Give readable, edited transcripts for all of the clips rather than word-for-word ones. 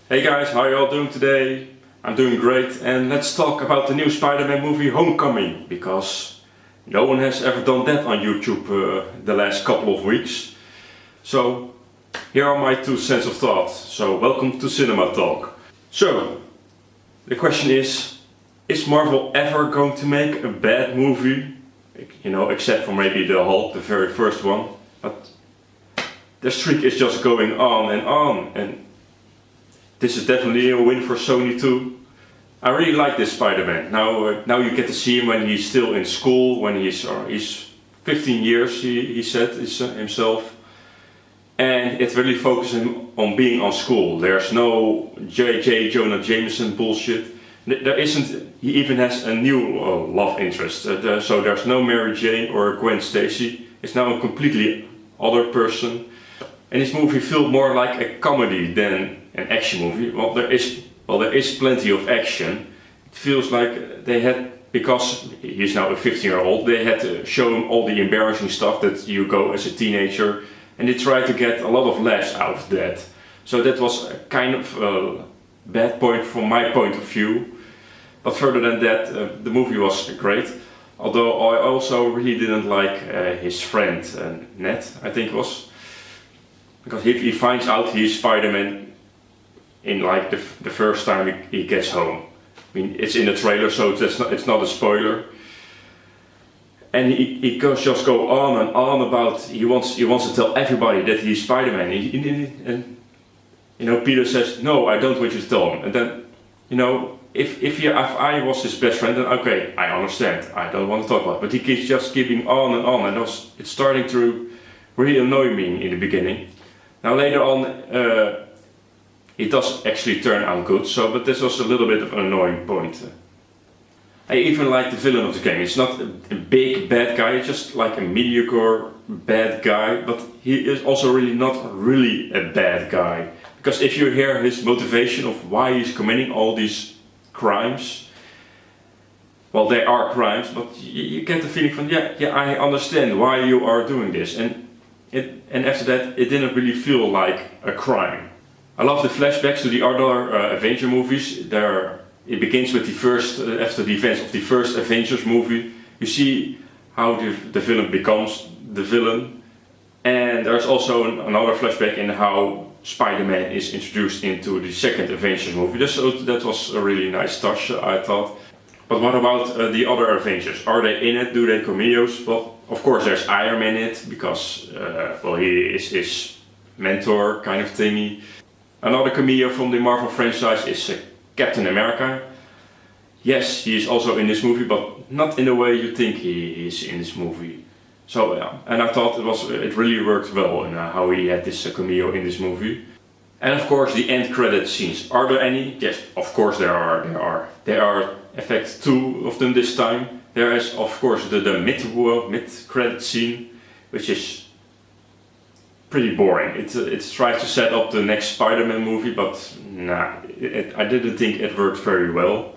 Hey guys, how are you all doing today? I'm doing great, and let's talk about the new Spider-Man movie Homecoming, because no one has ever done that on YouTube the last couple of weeks. So here are my 2 cents of thought. So welcome to Cinema Talk. So the question is Marvel ever going to make a bad movie? You know, except for maybe the Hulk, the very first one. But the streak is just going on, and this is definitely a win for Sony too. I really like this Spider-Man. Now you get to see him when he's still in school, when he's 15 years, he said himself. And it really focuses him on being on school. There's no J. Jonah Jameson bullshit. There isn't. He even has a new love interest. So there's no Mary Jane or Gwen Stacy. It's now a completely other person. And this movie felt more like a comedy than an action movie. Well, there is plenty of action. It feels like they had, because he's now a 15-year-old, they had to show him all the embarrassing stuff that you go as a teenager, and they tried to get a lot of laughs out of that. So that was a kind of a bad point from my point of view. But further than that, the movie was great. Although I also really didn't like his friend, Ned, I think it was. Because he finds out he's Spider-Man in like the first time he gets home. I mean, it's in the trailer, so it's not a spoiler. And he just go on and on about he wants to tell everybody that he's Spider-Man. And you know, Peter says, "No, I don't want you to tell him." And then, you know, if I was his best friend, then okay, I understand. I don't want to talk about it. But he keeps just keeping on, and it's starting to really annoy me in the beginning. Now later on, it does actually turn out good. But this was a little bit of an annoying point. I even like the villain of the game. It's not a big bad guy, it's just like a mediocre bad guy, but he is also really not really a bad guy. Because if you hear his motivation of why he's committing all these crimes, well, they are crimes, but you get the feeling from, yeah, I understand why you are doing this. And after that, it didn't really feel like a crime. I love the flashbacks to the other Avenger movies. It begins with after the events of the first Avengers movie. You see how the villain becomes the villain. And there's also another flashback in how Spider-Man is introduced into the second Avengers movie. So that was a really nice touch, I thought. But what about the other Avengers? Are they in it? Do they cameos? Well, of course there's Iron Man in it, because well, he is his mentor kind of thingy. Another cameo from the Marvel franchise is Captain America. Yes, he is also in this movie, but not in the way you think he is in this movie. So yeah, and I thought it really worked well in how he had this cameo in this movie. And of course the end credit scenes. Are there any? Yes, of course there are. There are in fact 2 of them this time. There is of course the mid-credit scene, which is pretty boring. It tries to set up the next Spider-Man movie, but nah, I didn't think it worked very well.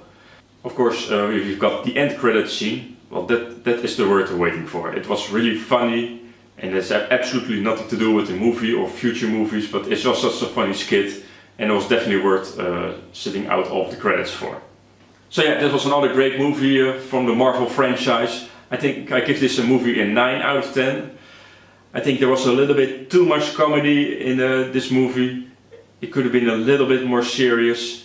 Of course, you've got the end credit scene. Well, that is the word we're waiting for. It was really funny, and it's absolutely nothing to do with the movie or future movies, but it's just such a funny skit, and it was definitely worth sitting out of the credits for. So yeah, that was another great movie from the Marvel franchise. I think I give this a movie a 9 out of 10. I think there was a little bit too much comedy in this movie. It could have been a little bit more serious.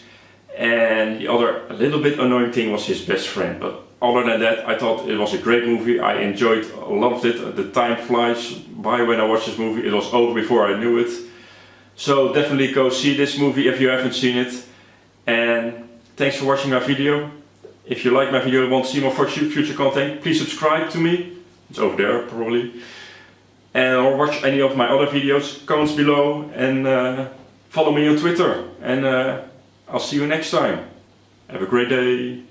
And the other a little bit annoying thing was his best friend. But other than that, I thought it was a great movie. I enjoyed, loved it. The time flies by when I watched this movie. It was over before I knew it. So definitely go see this movie if you haven't seen it. And thanks for watching my video. If you like my video and want to see more future content, please subscribe to me. It's over there probably. Or watch any of my other videos, comments below, and follow me on Twitter. And I'll see you next time. Have a great day.